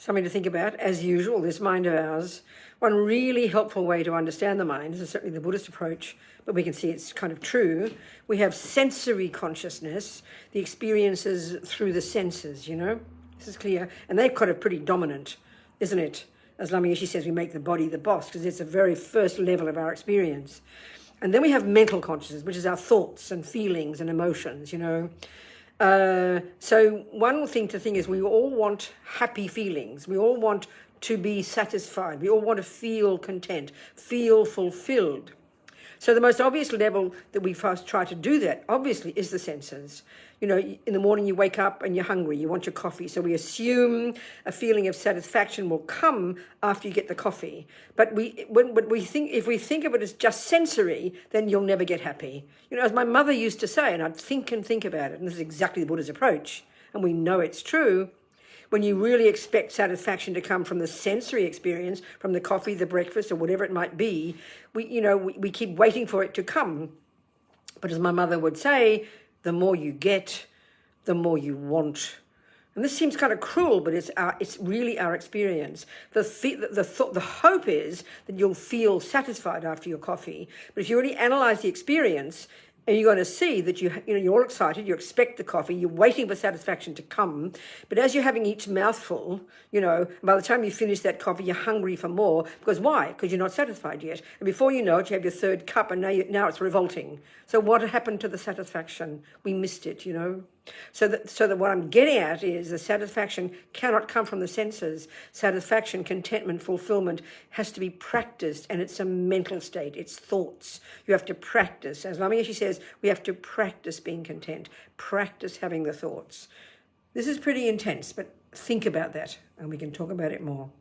something to think about, as usual, this mind of ours. One really helpful way to understand the mind, this is certainly the Buddhist approach, but we can see it's kind of true. We have sensory consciousness, the experiences through the senses, you know? This is clear. And they're kind of pretty dominant, isn't it? As Lama says, we make the body the boss, because it's the very first level of our experience. And then we have mental consciousness, which is our thoughts and feelings and emotions, you know? So one thing to think is we all want happy feelings. We all want to be satisfied. We all want to feel content, feel fulfilled. So the most obvious level that we first try to do that, obviously, is the senses. You know, in the morning you wake up and you're hungry, you want your coffee. So we assume a feeling of satisfaction will come after you get the coffee. But if we think of it as just sensory, then you'll never get happy. You know, as my mother used to say, and I'd think and think about it, and this is exactly the Buddha's approach, and we know it's true. When you really expect satisfaction to come from the sensory experience, from the coffee, the breakfast, or whatever it might be, we keep waiting for it to come. But as my mother would say, the more you get, the more you want. And this seems kind of cruel, but it's really our experience. The hope is that you'll feel satisfied after your coffee. But if you really analyze the experience, and you're going to see that you're all excited, you expect the coffee, you're waiting for satisfaction to come. But as you're having each mouthful, by the time you finish that coffee, you're hungry for more. Because why? Because you're not satisfied yet. And before you know it, you have your third cup, and now it's revolting. So what happened to the satisfaction? We missed it, So that what I'm getting at is the satisfaction cannot come from the senses. Satisfaction, contentment, fulfillment has to be practiced, and it's a mental state. It's thoughts. You have to practice. As Lama says, we have to practice being content, practice having the thoughts. This is pretty intense, but think about that, and we can talk about it more.